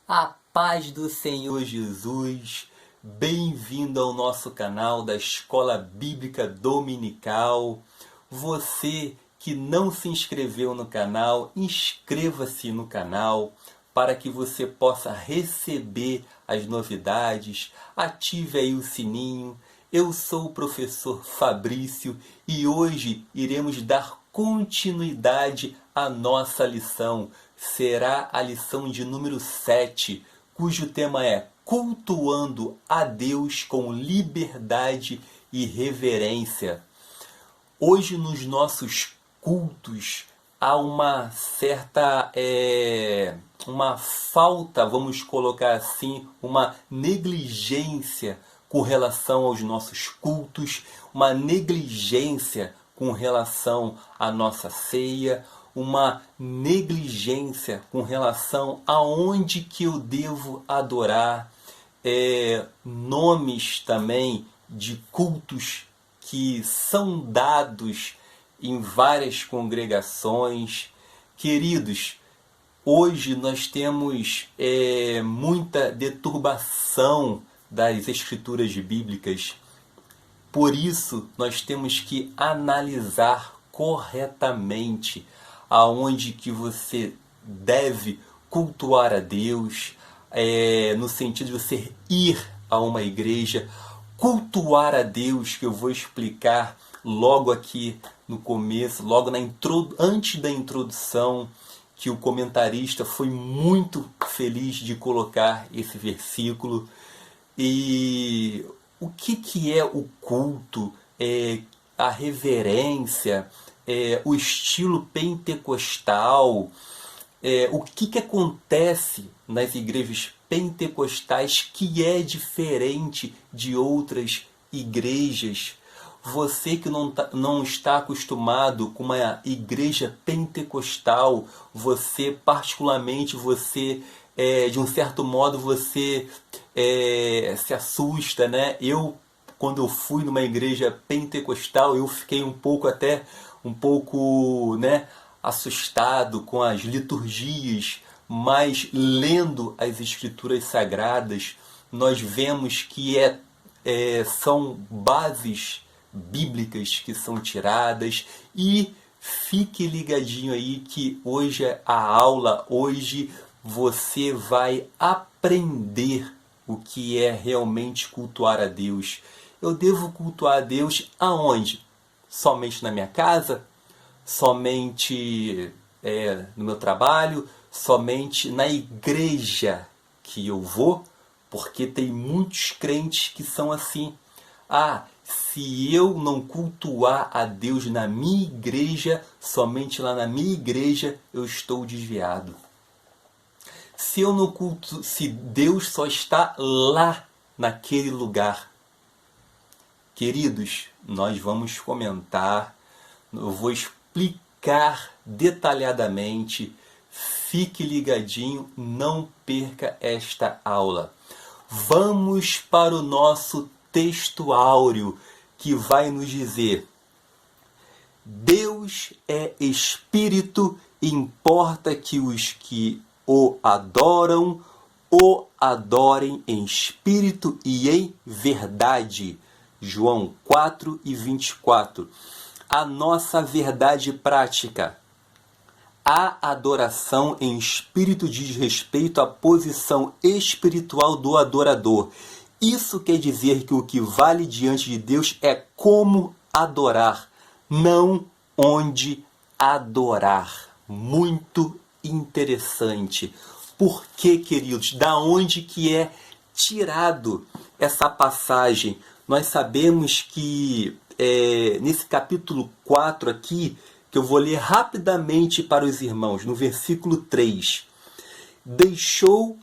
A paz do Senhor Jesus, bem-vindo ao nosso canal da Escola Bíblica Dominical. Você que não se inscreveu no canal, inscreva-se no canal para que você possa receber as novidades. Ative aí o sininho. Eu sou o professor Fabrício e hoje iremos dar continuidade à nossa lição. Será a lição de número 7, cujo tema é Cultuando a Deus com Liberdade e Reverência. Hoje nos nossos cultos há uma certa uma falta, vamos colocar assim, uma negligência com relação aos nossos cultos, uma negligência com relação à nossa ceia, uma negligência com relação aonde que eu devo adorar, nomes também de cultos que são dados em várias congregações. Queridos, hoje nós temos muita deturbação das escrituras bíblicas. Por isso, nós temos que analisar corretamente aonde que você deve cultuar a Deus, no sentido de você ir a uma igreja, cultuar a Deus, que eu vou explicar logo aqui no começo, logo antes da introdução, que o comentarista foi muito feliz de colocar esse versículo. E o que é o culto, a reverência, o estilo pentecostal, o que acontece nas igrejas pentecostais que é diferente de outras igrejas. Você que não está acostumado com uma igreja pentecostal, você particularmente, de um certo modo, você se assusta, né? Quando eu fui numa igreja pentecostal, eu fiquei um pouco, né, assustado com as liturgias, mas lendo as escrituras sagradas, nós vemos que são bases bíblicas que são tiradas. E fique ligadinho aí que hoje hoje você vai aprender o que é realmente cultuar a Deus. Eu devo cultuar a Deus aonde? Somente na minha casa? Somente no meu trabalho? Somente na igreja que eu vou? Porque tem muitos crentes que são assim. Se eu não cultuar a Deus na minha igreja, somente lá na minha igreja eu estou desviado. Se Deus só está lá naquele lugar. Queridos, nós vamos comentar, eu vou explicar detalhadamente. Fique ligadinho, não perca esta aula. Vamos para o nosso texto áureo, que vai nos dizer: Deus é Espírito, e importa que os que o adorem em espírito e em verdade. João 4:24. A nossa verdade prática. A adoração em espírito diz respeito à posição espiritual do adorador. Isso quer dizer que o que vale diante de Deus é como adorar, não onde adorar. Muito interessante. Por que, queridos? Da onde que é tirado essa passagem? Nós sabemos que nesse capítulo 4 aqui, que eu vou ler rapidamente para os irmãos, no versículo 3. Deixou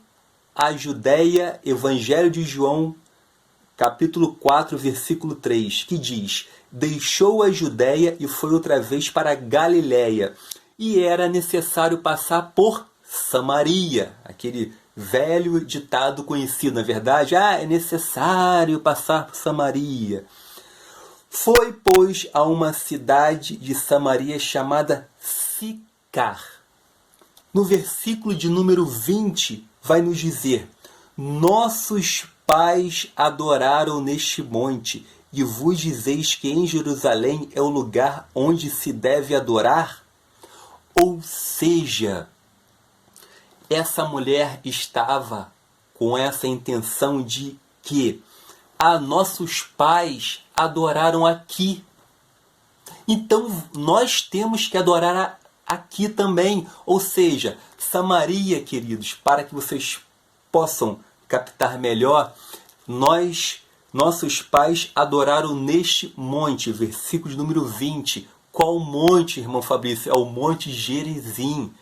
a Judéia, Evangelho de João, capítulo 4, versículo 3, que diz: deixou a Judéia e foi outra vez para a Galiléia, e era necessário passar por Samaria, aquele velho ditado conhecido, na verdade, é necessário passar por Samaria. Foi, pois, a uma cidade de Samaria chamada Sicar. No versículo de número 20, vai nos dizer: nossos pais adoraram neste monte, e vos dizeis que em Jerusalém é o lugar onde se deve adorar? Ou seja, essa mulher estava com essa intenção de que nossos pais adoraram aqui. Então nós temos que adorar aqui também. Ou seja, Samaria, queridos, para que vocês possam captar melhor, nossos pais adoraram neste monte, versículo de número 20. Qual monte, irmão Fabrício? É o Monte Gerizim.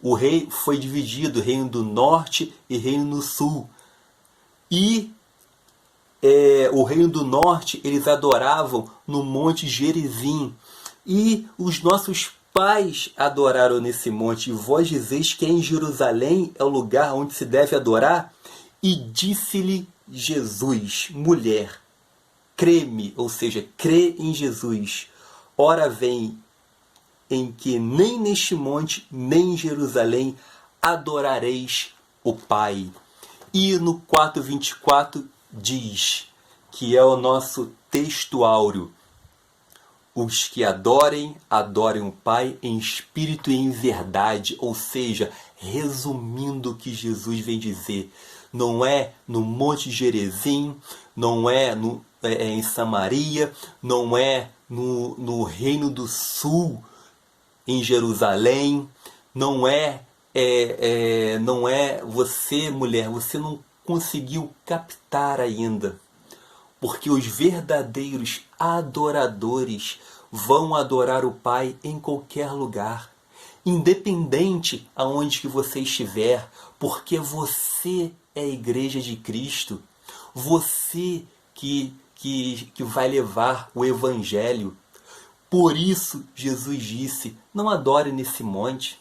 O rei foi dividido, reino do norte e reino do sul. E o reino do norte, eles adoravam no Monte Gerizim. E os nossos pais adoraram nesse monte. E vós dizeis que em Jerusalém é o lugar onde se deve adorar? E disse-lhe Jesus: mulher, crê-me, ou seja, crê em Jesus. Ora vem em que nem neste monte, nem em Jerusalém adorareis o Pai. E no 4:24 diz, que é o nosso texto áureo: os que adorem, adorem o Pai em espírito e em verdade. Ou seja, resumindo o que Jesus vem dizer, não é no Monte Gerizim, não é em Samaria, não é no Reino do Sul, em Jerusalém, não é você, mulher, você não conseguiu captar ainda, porque os verdadeiros adoradores vão adorar o Pai em qualquer lugar, independente aonde que você estiver, porque você é a igreja de Cristo, você que vai levar o Evangelho. Por isso Jesus disse: não adore nesse monte.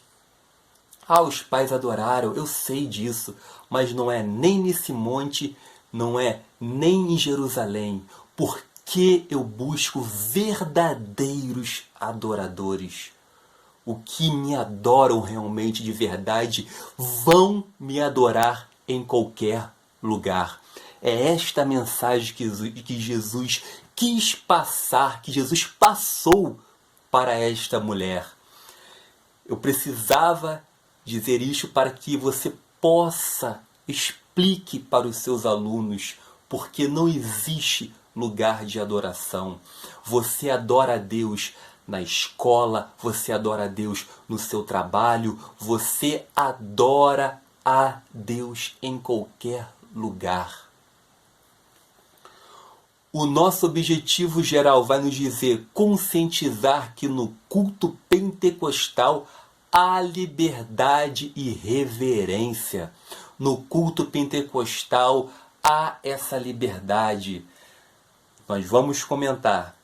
Os pais adoraram, eu sei disso, mas não é nem nesse monte, não é nem em Jerusalém, porque eu busco verdadeiros adoradores. O que me adoram realmente de verdade vão me adorar em qualquer lugar. É esta mensagem que Jesus quis passar, que Jesus passou para esta mulher. Eu precisava dizer isso para que você explique para os seus alunos, porque não existe lugar de adoração. Você adora a Deus na escola, você adora a Deus no seu trabalho, você adora a Deus em qualquer lugar. O nosso objetivo geral vai nos dizer conscientizar que no culto pentecostal há liberdade e reverência. No culto pentecostal há essa liberdade. Nós vamos comentar.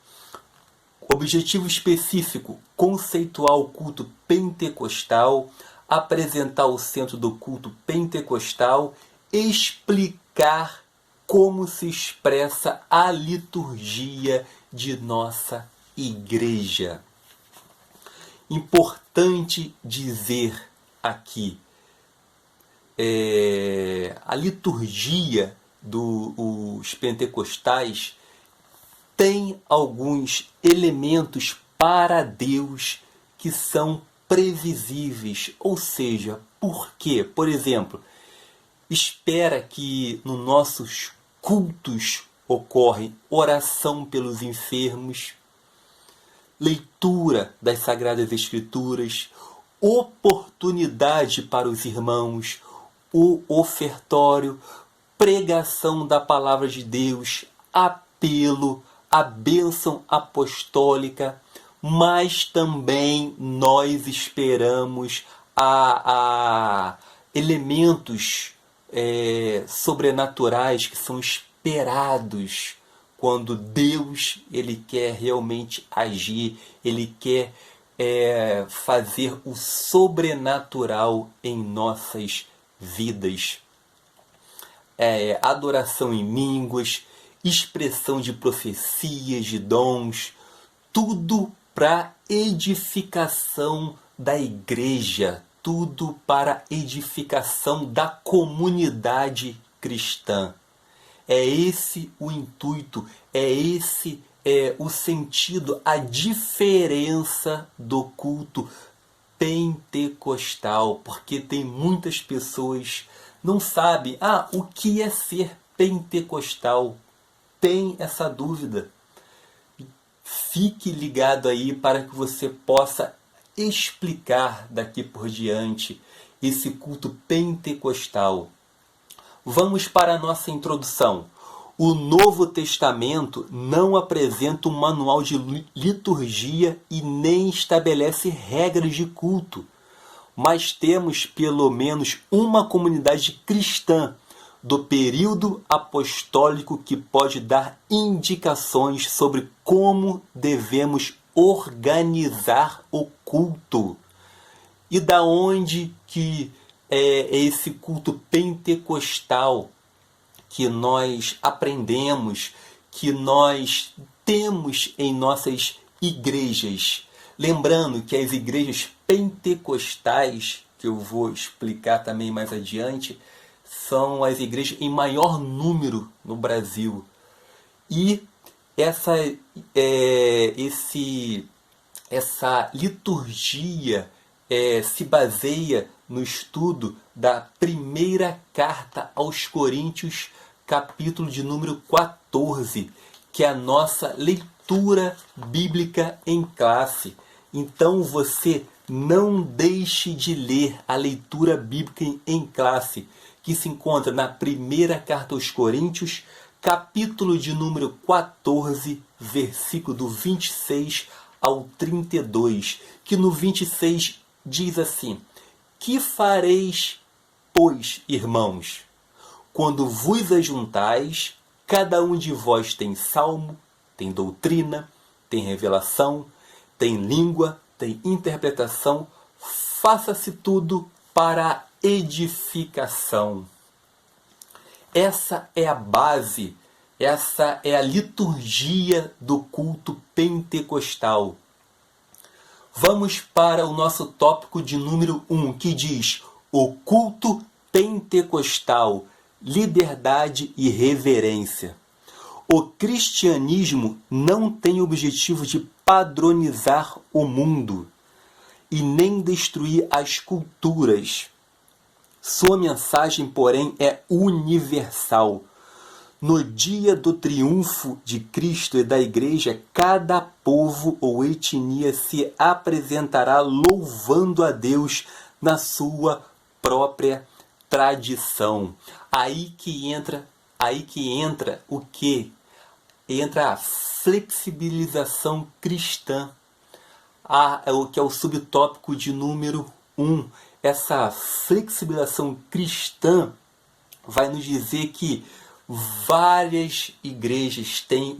Objetivo específico: conceituar o culto pentecostal, apresentar o centro do culto pentecostal, explicar como se expressa a liturgia de nossa igreja. Importante dizer aqui, a liturgia dos pentecostais tem alguns elementos para Deus que são previsíveis. Ou seja, por quê? Por exemplo, espera que nos nossos cultos ocorre oração pelos enfermos, leitura das Sagradas Escrituras, oportunidade para os irmãos, o ofertório, pregação da Palavra de Deus, apelo, a bênção apostólica, mas também nós esperamos a elementos sobrenaturais que são esperados quando Deus ele quer realmente agir, ele quer fazer o sobrenatural em nossas vidas. Adoração em línguas, expressão de profecias, de dons, tudo para edificação da igreja, tudo para edificação da comunidade cristã. É esse o intuito, é esse o sentido, a diferença do culto pentecostal, porque tem muitas pessoas não sabem, o que é ser pentecostal? Tem essa dúvida. Fique ligado aí para que você possa explicar daqui por diante esse culto pentecostal. Vamos para a nossa introdução. O Novo Testamento não apresenta um manual de liturgia e nem estabelece regras de culto, mas temos pelo menos uma comunidade cristã do período apostólico que pode dar indicações sobre como devemos organizar o culto. E da onde que é esse culto pentecostal que nós aprendemos, que nós temos em nossas igrejas? Lembrando que as igrejas pentecostais, que eu vou explicar também mais adiante, são as igrejas em maior número no Brasil. E essa liturgia se baseia no estudo da primeira carta aos Coríntios, capítulo de número 14, que é a nossa leitura bíblica em classe. Então você não deixe de ler a leitura bíblica em classe, que se encontra na primeira carta aos Coríntios, capítulo de número 14, versículo do 26 ao 32, que no 26 diz assim: Que fareis, pois, irmãos, quando vos ajuntais, cada um de vós tem salmo, tem doutrina, tem revelação, tem língua, tem interpretação, faça-se tudo para a edificação. Essa é a base, essa é a liturgia do culto pentecostal. Vamos para o nosso tópico de número 1, que diz: o culto pentecostal, liberdade e reverência. O cristianismo não tem o objetivo de padronizar o mundo e nem destruir as culturas. Sua mensagem, porém, é universal. No dia do triunfo de Cristo e da Igreja, cada povo ou etnia se apresentará louvando a Deus na sua própria tradição. Aí que entra o quê? Entra a flexibilização cristã, o que é o subtópico de número 1. Essa flexibilização cristã vai nos dizer que várias igrejas têm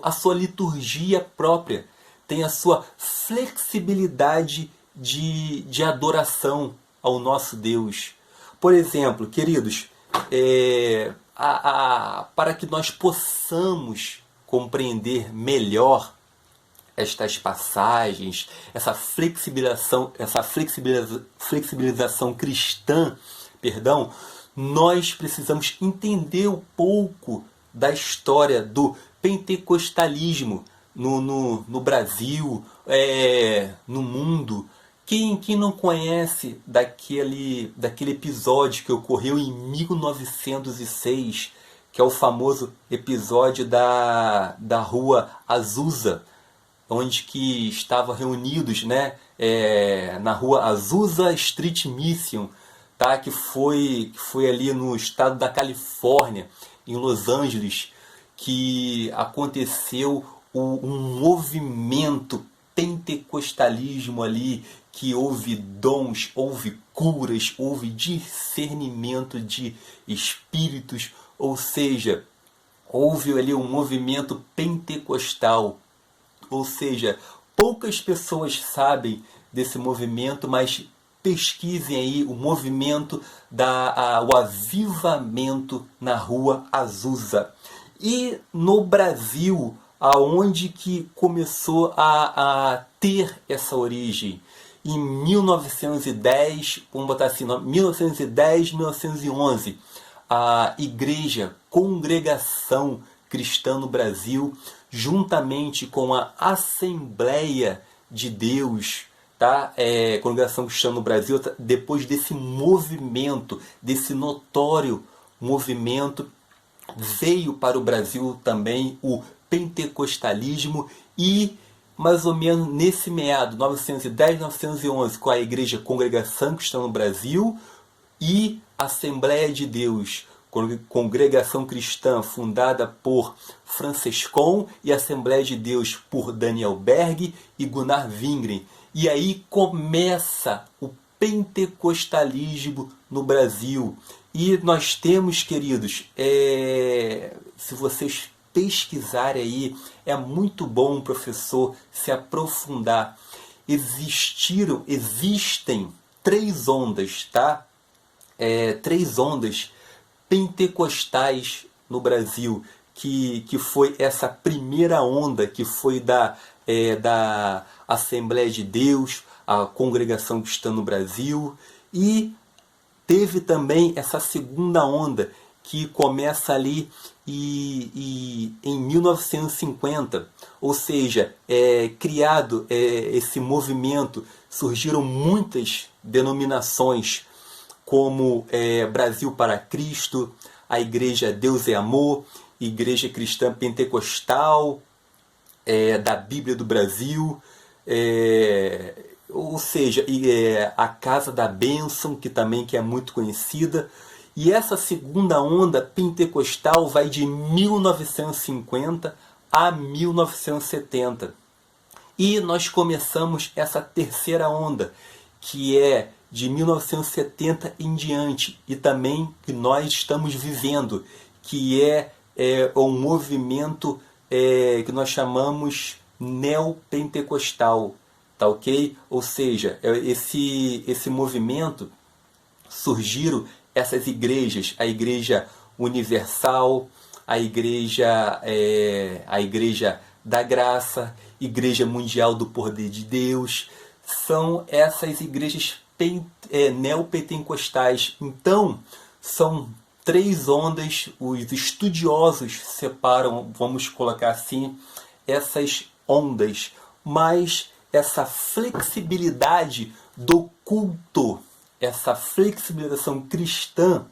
a sua liturgia própria, tem a sua flexibilidade de adoração ao nosso Deus. Por exemplo, queridos, para que nós possamos compreender melhor estas passagens, essa flexibilização cristã, nós precisamos entender um pouco da história do pentecostalismo no Brasil, no mundo. Quem não conhece daquele episódio que ocorreu em 1906, que é o famoso episódio da rua Azusa, onde que estavam reunidos, na rua Azusa Street Mission, tá? que foi ali no estado da Califórnia, em Los Angeles, que aconteceu um movimento pentecostalismo ali, que houve dons, houve curas, houve discernimento de espíritos, ou seja, houve ali um movimento pentecostal. Ou seja, poucas pessoas sabem desse movimento, mas pesquisem aí o movimento o avivamento na rua Azusa. E no Brasil, aonde que começou a ter essa origem? em 1910, vamos botar assim, 1910, 1911, a Igreja Congregação Cristã no Brasil, juntamente com a Assembleia de Deus, tá? Congregação Cristã no Brasil, depois desse movimento, desse notório movimento, veio para o Brasil também o pentecostalismo e mais ou menos nesse meado, 910, 911, com a Igreja Congregação Cristã no Brasil e Assembleia de Deus, congregação cristã fundada por Franciscon e Assembleia de Deus por Daniel Berg e Gunnar Wingren. E aí começa o pentecostalismo no Brasil. E nós temos, queridos, se vocês pesquisarem aí, é muito bom o professor se aprofundar. Existem 3 ondas, tá? 3 ondas pentecostais no Brasil, que foi essa primeira onda, que foi da Assembleia de Deus, a Congregação Cristã no Brasil, e teve também essa segunda onda, que começa ali em 1950, ou seja, criado esse movimento, surgiram muitas denominações, como Brasil para Cristo, a Igreja Deus é Amor, Igreja Cristã Pentecostal, da Bíblia do Brasil, ou seja, a Casa da Bênção, que é muito conhecida. E essa segunda onda pentecostal vai de 1950 a 1970. E nós começamos essa terceira onda, que é de 1970 em diante, e também que nós estamos vivendo, que é um movimento que nós chamamos neopentecostal, tá ok? Ou seja, esse movimento surgiram essas igrejas, a Igreja Universal, a Igreja da Graça, Igreja Mundial do Poder de Deus, são essas igrejas neopentecostais. Então, são 3 ondas, os estudiosos separam, vamos colocar assim, essas ondas, mas essa flexibilidade do culto, essa flexibilização cristã,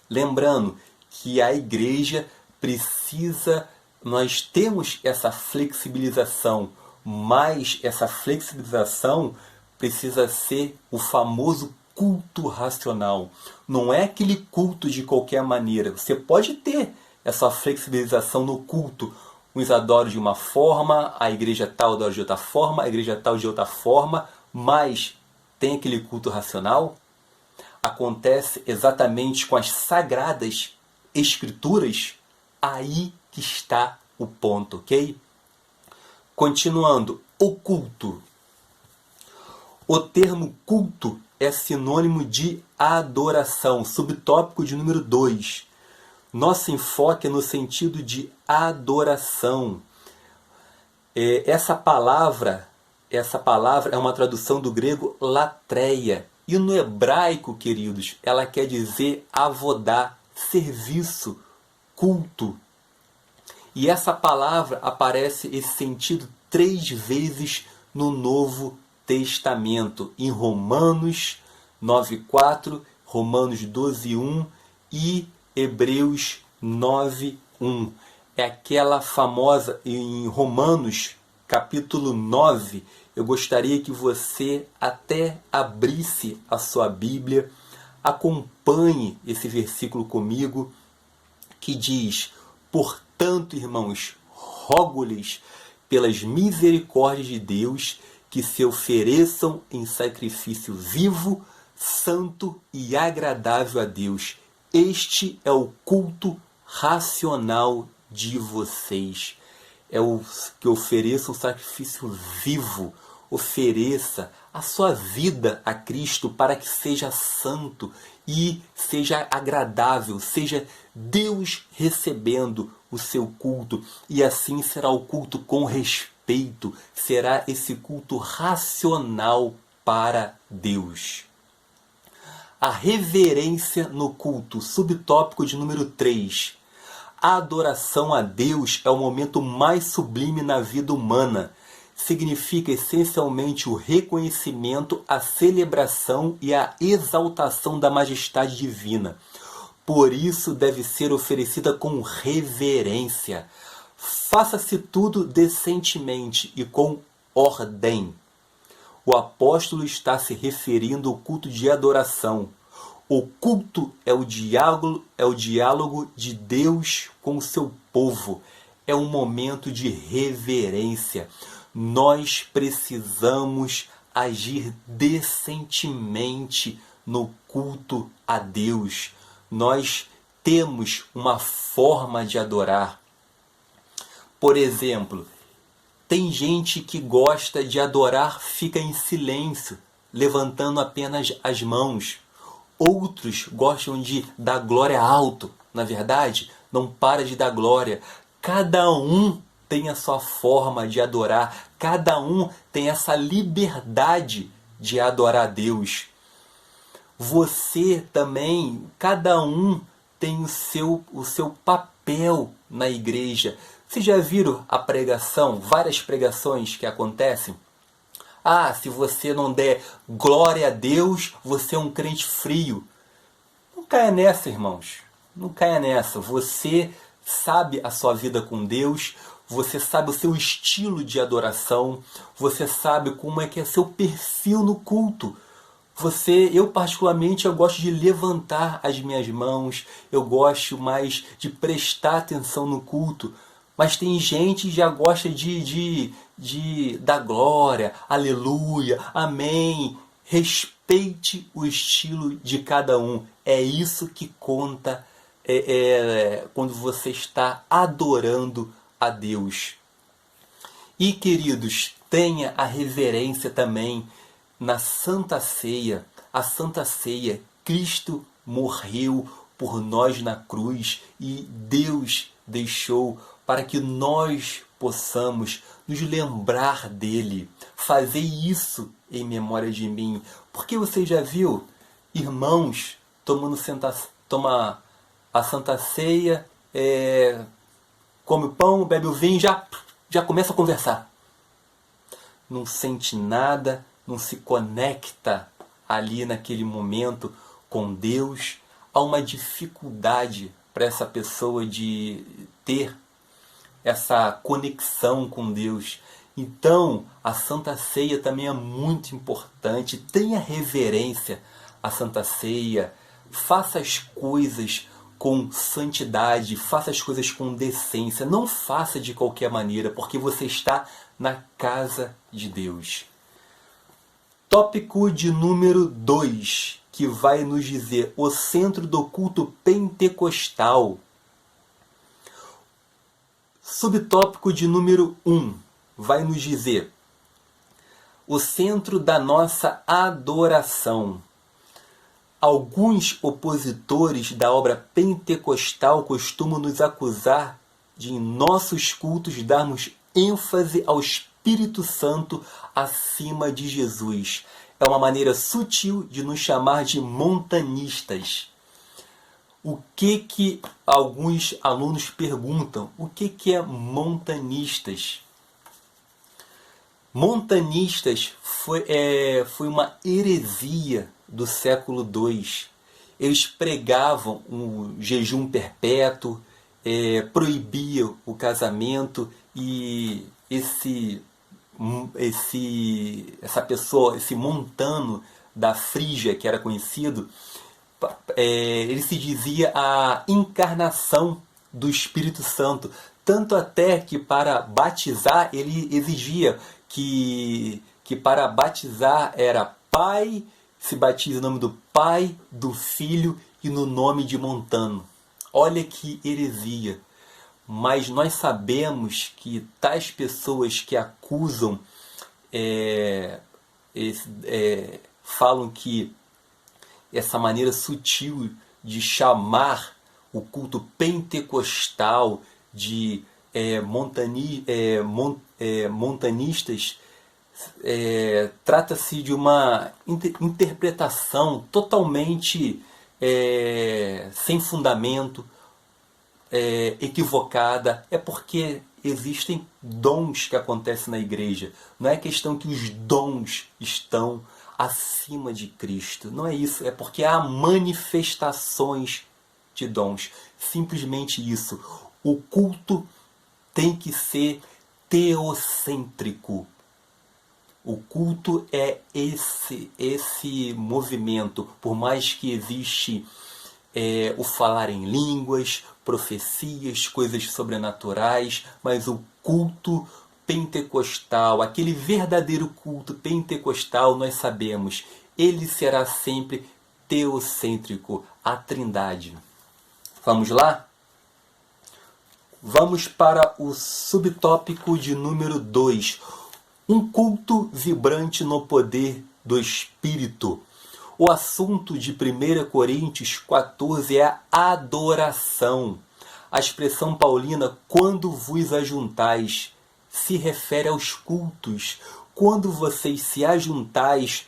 lembrando que a igreja precisa, nós temos essa flexibilização, mas essa flexibilização precisa ser o famoso culto racional. Não é aquele culto de qualquer maneira. Você pode ter essa flexibilização no culto. Uns adoram de uma forma, a igreja tal adora de outra forma, a igreja tal de outra forma, mas tem aquele culto racional? Acontece exatamente com as sagradas escrituras? Aí que está o ponto, ok? Continuando, o culto. O termo culto é sinônimo de adoração, subtópico de número 2. Nosso enfoque é no sentido de adoração. Essa palavra é uma tradução do grego latreia. E no hebraico, queridos, ela quer dizer avodá, serviço, culto. E essa palavra aparece esse sentido 3 vezes no Novo Testamento, em Romanos 9:4, Romanos 12:1 e Hebreus 9:1. É aquela famosa em Romanos capítulo 9. Eu gostaria que você até abrisse a sua Bíblia, acompanhe esse versículo comigo, que diz: portanto, irmãos, rogo-lhes pelas misericórdias de Deus que se ofereçam em sacrifício vivo, santo e agradável a Deus. Este é o culto racional de vocês. É o que ofereça um sacrifício vivo. Ofereça a sua vida a Cristo para que seja santo e seja agradável, seja Deus recebendo o seu culto. E assim será o culto com respeito, será esse culto racional para Deus. A reverência no culto, subtópico de número 3. A adoração a Deus é o momento mais sublime na vida humana. Significa essencialmente o reconhecimento, a celebração e a exaltação da majestade divina. Por isso deve ser oferecida com reverência. Faça-se tudo decentemente e com ordem. O apóstolo está se referindo ao culto de adoração. O culto é o diálogo de Deus com o seu povo. É um momento de reverência. Nós precisamos agir decentemente no culto a Deus. Nós temos uma forma de adorar. Por exemplo, tem gente que gosta de adorar, fica em silêncio, levantando apenas as mãos. Outros gostam de dar glória alto. Na verdade, não para de dar glória. Cada um tem a sua forma de adorar. Cada um tem essa liberdade de adorar a Deus. Você também, cada um tem o seu papel na igreja. Vocês já viram a pregação, várias pregações que acontecem? Ah, se você não der glória a Deus, você é um crente frio. Não caia nessa, irmãos. Não caia nessa. Você sabe a sua vida com Deus, você sabe o seu estilo de adoração, você sabe como é que é seu perfil no culto. Eu particularmente, eu gosto de levantar as minhas mãos, eu gosto mais de prestar atenção no culto. Mas tem gente que já gosta de dar glória, aleluia, amém. Respeite o estilo de cada um. É isso que conta quando você está adorando a Deus. E, queridos, tenha a reverência também na Santa Ceia. A Santa Ceia, Cristo morreu por nós na cruz e Deus deixou para que nós possamos nos lembrar dele. Fazer isso em memória de mim. Porque você já viu irmãos toma a Santa Ceia, come o pão, bebe o vinho, já começa a conversar. Não sente nada, não se conecta ali naquele momento com Deus. Há uma dificuldade para essa pessoa de ter essa conexão com Deus. Então, a Santa Ceia também é muito importante. Tenha reverência à Santa Ceia. Faça as coisas com santidade. Faça as coisas com decência. Não faça de qualquer maneira, porque você está na casa de Deus. Tópico de número 2, que vai nos dizer o centro do culto pentecostal. Subtópico de número 1 vai nos dizer o centro da nossa adoração. Alguns opositores da obra pentecostal costumam nos acusar de, em nossos cultos, darmos ênfase ao Espírito Santo acima de Jesus. É uma maneira sutil de nos chamar de montanistas. O que alguns alunos perguntam? O que é montanistas? Montanistas foi uma heresia do século II. Eles pregavam um jejum perpétuo, proibiam o casamento, e esse montano da Frígia, que era conhecido, ele se dizia a encarnação do Espírito Santo. Tanto até que para batizar, ele exigia que para batizar era Pai, se batiza em nome do Pai, do Filho e no nome de Montano. Olha que heresia. Mas nós sabemos que tais pessoas que acusam, falam que essa maneira sutil de chamar o culto pentecostal de montanistas trata-se de uma interpretação totalmente sem fundamento, equivocada. É porque existem dons que acontecem na igreja. Não é questão que os dons estão acima de Cristo. Não é isso. É porque há manifestações de dons. Simplesmente isso. O culto tem que ser teocêntrico. O culto é esse movimento. Por mais que existe o falar em línguas, profecias, coisas sobrenaturais, mas o culto pentecostal, aquele verdadeiro culto pentecostal, nós sabemos, ele será sempre teocêntrico, a Trindade. Vamos lá? Vamos para o subtópico de número 2. Um culto vibrante no poder do Espírito. O assunto de 1 Coríntios 14 é a adoração. A expressão paulina, quando vos ajuntais, se refere aos cultos. Quando vocês se ajuntais,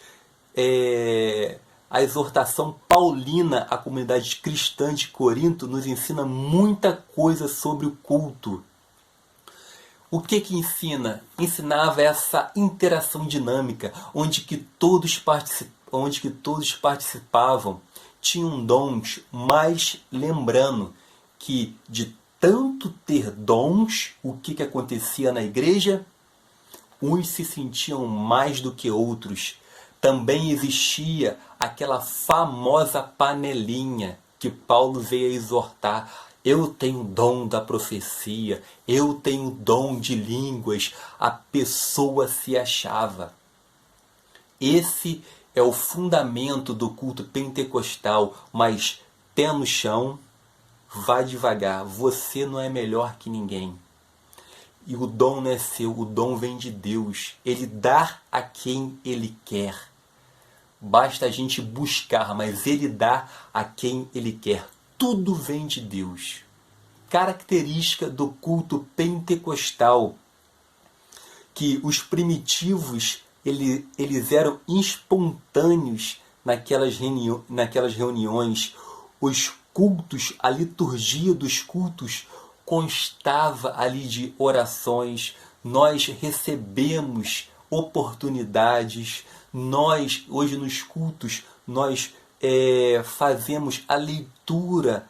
a exortação paulina à comunidade cristã de Corinto nos ensina muita coisa sobre o culto. O que ensina? Ensinava essa interação dinâmica, onde que todos participavam, tinham dons, mas lembrando que de tanto ter dons, o que acontecia na igreja? Uns se sentiam mais do que outros. Também existia aquela famosa panelinha que Paulo veio a exortar. Eu tenho dom da profecia, eu tenho dom de línguas. A pessoa se achava. Esse é o fundamento do culto pentecostal, mas pé no chão, vá devagar. Você não é melhor que ninguém. E o dom não é seu, o dom vem de Deus. Ele dá a quem Ele quer. Basta a gente buscar, mas Ele dá a quem Ele quer. Tudo vem de Deus. Característica do culto pentecostal, que os primitivos eles eram espontâneos naquelas reuniões. Os cultos, a liturgia dos cultos constava ali de orações. Nós recebemos oportunidades. Nós, hoje nos cultos, nós fazemos a leitura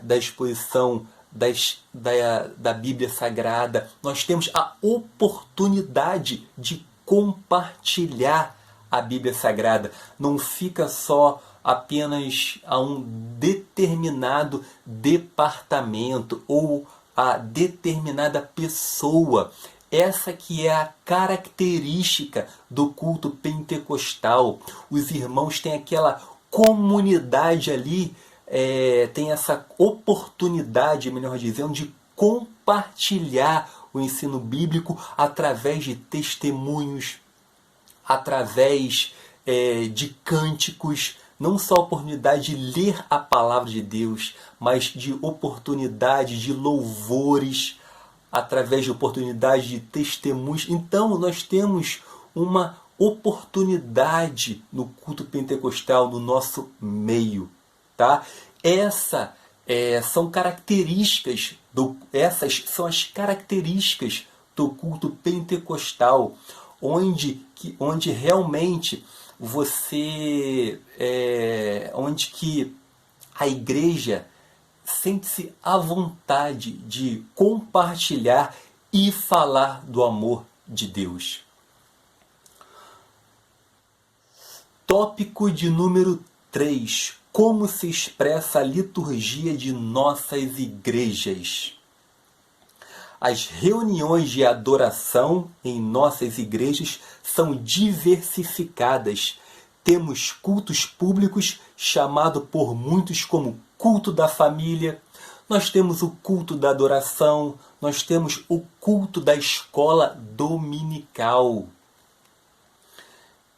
da exposição da Bíblia Sagrada. Nós temos a oportunidade de compartilhar a Bíblia Sagrada. Não fica só apenas a um determinado departamento ou a determinada pessoa. Essa que é a característica do culto pentecostal. Os irmãos têm aquela comunidade ali, tem essa oportunidade, melhor dizendo, de compartilhar o ensino bíblico através de testemunhos, através de cânticos. Não só a oportunidade de ler a palavra de Deus, mas de oportunidade de louvores, através de oportunidade de testemunhos. Então nós temos uma oportunidade no culto pentecostal, no nosso meio. Tá? Essas são as características do culto pentecostal, onde realmente onde que a igreja sente-se à vontade de compartilhar e falar do amor de Deus. Tópico de número 3. Como se expressa a liturgia de nossas igrejas? As reuniões de adoração em nossas igrejas são diversificadas. Temos cultos públicos, chamado por muitos como culto da família. Nós temos o culto da adoração. Nós temos o culto da escola dominical.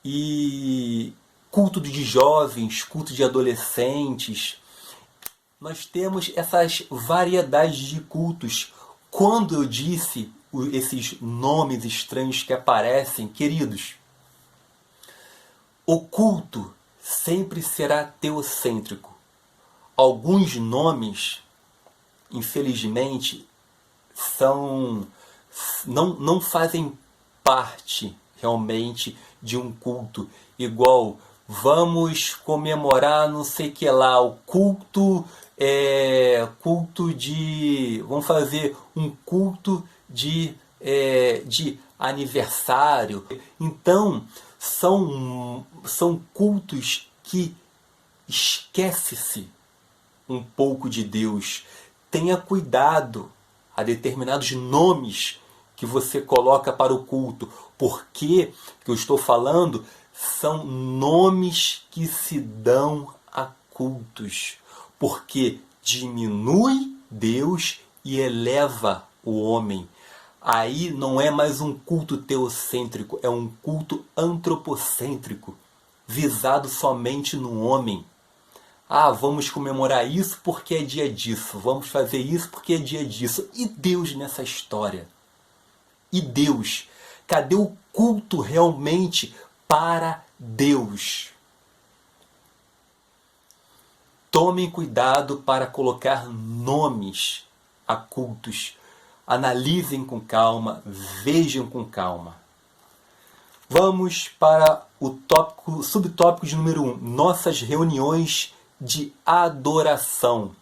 E culto de jovens, culto de adolescentes. Nós temos essas variedades de cultos. Quando eu disse esses nomes estranhos que aparecem, queridos, o culto sempre será teocêntrico. Alguns nomes, infelizmente, não fazem parte realmente de um culto. Igual, vamos comemorar não sei o que lá, o culto vamos fazer um culto de aniversário. Então, são cultos que esquece-se um pouco de Deus. Tenha cuidado a determinados nomes que você coloca para o culto. Porque que eu estou falando são nomes que se dão a cultos. Porque diminui Deus e eleva o homem. Aí não é mais um culto teocêntrico, é um culto antropocêntrico, visado somente no homem. Ah, vamos comemorar isso porque é dia disso, vamos fazer isso porque é dia disso. E Deus nessa história? E Deus? Cadê o culto realmente para Deus? Tomem cuidado para colocar nomes a cultos. Analisem com calma, vejam com calma. Vamos para o subtópico de número 1. Nossas reuniões de adoração.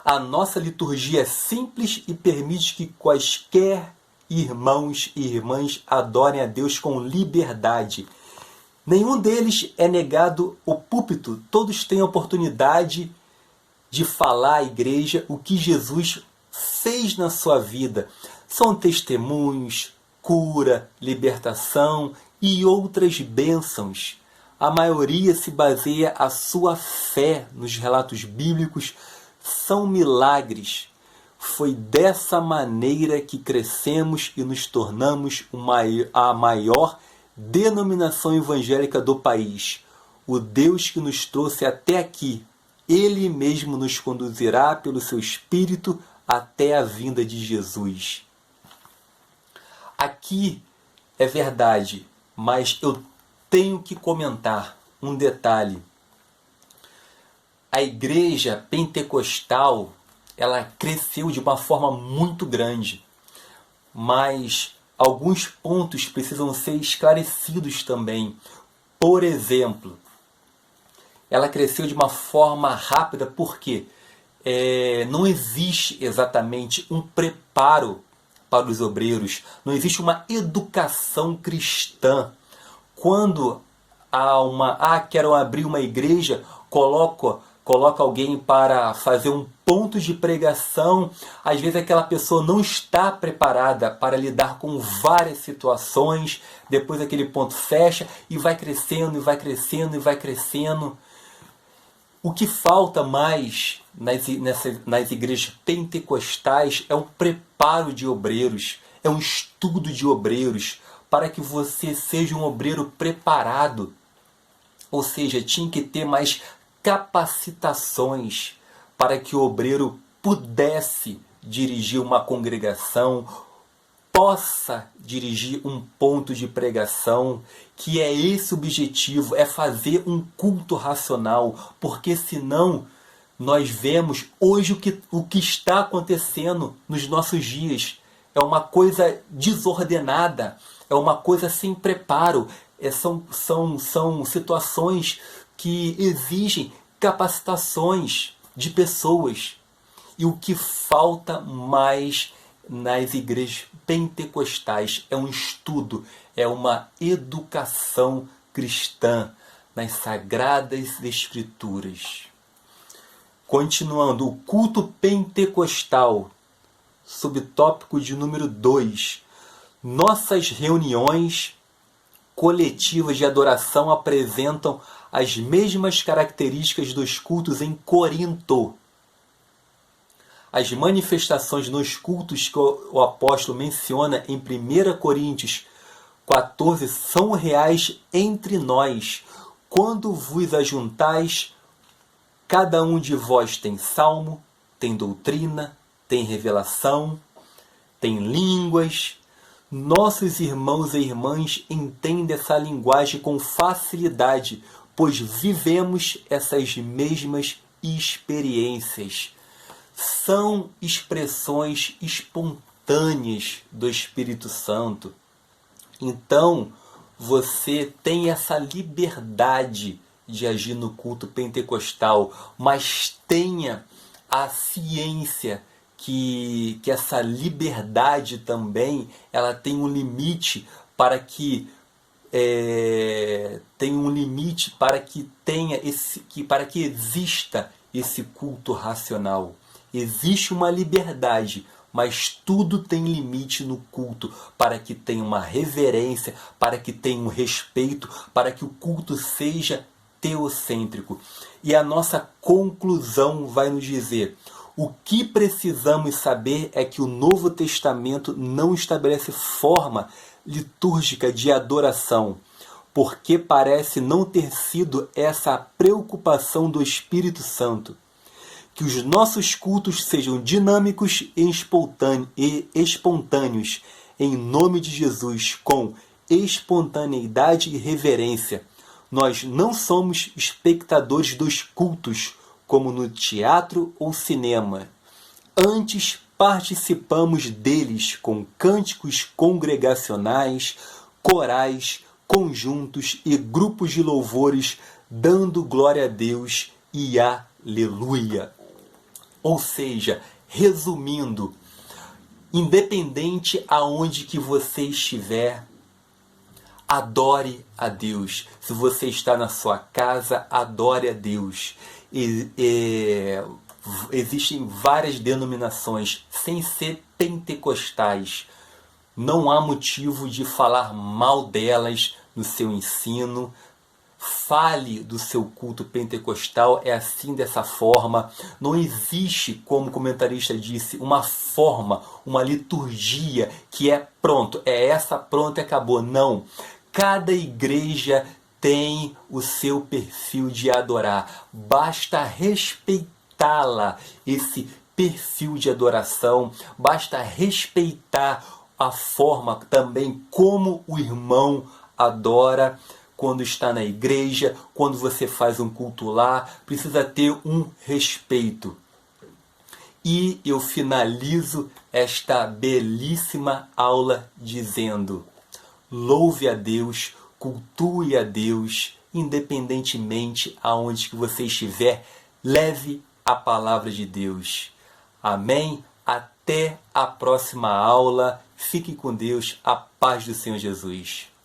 A nossa liturgia é simples e permite que quaisquer irmãos e irmãs adorem a Deus com liberdade. Nenhum deles é negado o púlpito. Todos têm a oportunidade de falar à igreja o que Jesus fez na sua vida. São testemunhos, cura, libertação e outras bênçãos. A maioria se baseia a sua fé nos relatos bíblicos. São milagres. Foi dessa maneira que crescemos e nos tornamos a maior denominação evangélica do país. O Deus que nos trouxe até aqui, Ele mesmo nos conduzirá pelo seu Espírito até a vinda de Jesus. Aqui é verdade, mas eu tenho que comentar um detalhe. A igreja pentecostal, ela cresceu de uma forma muito grande, mas alguns pontos precisam ser esclarecidos também. Por exemplo, ela cresceu de uma forma rápida porque não existe exatamente um preparo para os obreiros, não existe uma educação cristã. Quando quero abrir uma igreja, coloca alguém para fazer um ponto de pregação, às vezes aquela pessoa não está preparada para lidar com várias situações, depois aquele ponto fecha e vai crescendo, e vai crescendo, e vai crescendo. O que falta mais nas igrejas pentecostais é um preparo de obreiros, é um estudo de obreiros, para que você seja um obreiro preparado. Ou seja, tinha que ter mais capacitações para que o obreiro pudesse dirigir uma congregação, possa dirigir um ponto de pregação, que é esse o objetivo, é fazer um culto racional, porque senão nós vemos hoje o que está acontecendo nos nossos dias. É uma coisa desordenada, é uma coisa sem preparo, são situações que exigem capacitações de pessoas. E o que falta mais nas igrejas pentecostais é um estudo, é uma educação cristã nas Sagradas Escrituras. Continuando, o culto pentecostal, subtópico de número 2. Nossas reuniões coletivas de adoração apresentam as mesmas características dos cultos em Corinto. As manifestações nos cultos que o apóstolo menciona em 1 Coríntios 14 são reais entre nós. Quando vos ajuntais, cada um de vós tem salmo, tem doutrina, tem revelação, têm línguas. Nossos irmãos e irmãs entendem essa linguagem com facilidade, pois vivemos essas mesmas experiências. São expressões espontâneas do Espírito Santo. Então, você tem essa liberdade de agir no culto pentecostal, mas tenha a ciência que essa liberdade também ela tem um limite para que para que exista esse culto racional. Existe uma liberdade, mas tudo tem limite no culto, para que tenha uma reverência, para que tenha um respeito, para que o culto seja teocêntrico. E a nossa conclusão vai nos dizer: o que precisamos saber é que o Novo Testamento não estabelece forma litúrgica de adoração, porque parece não ter sido essa a preocupação do Espírito Santo. Que os nossos cultos sejam dinâmicos e espontâneos, em nome de Jesus, com espontaneidade e reverência. Nós não somos espectadores dos cultos, como no teatro ou cinema. Antes, participamos deles com cânticos congregacionais, corais, conjuntos e grupos de louvores, dando glória a Deus e aleluia. Ou seja, resumindo, independente aonde que você estiver, adore a Deus. Se você está na sua casa, adore a Deus. Existem várias denominações, sem ser pentecostais. Não há motivo de falar mal delas no seu ensino. Fale do seu culto pentecostal, é assim, dessa forma. Não existe, como o comentarista disse, uma forma, uma liturgia que é pronto, é essa, pronto e acabou. Não. Cada igreja tem o seu perfil de adorar. Basta respeitá-la, esse perfil de adoração. Basta respeitar a forma também como o irmão adora. Quando está na igreja, quando você faz um culto lá, precisa ter um respeito. E eu finalizo esta belíssima aula dizendo: louve a Deus, cultue a Deus, independentemente aonde que você estiver, leve a palavra de Deus. Amém? Até a próxima aula. Fique com Deus, a paz do Senhor Jesus.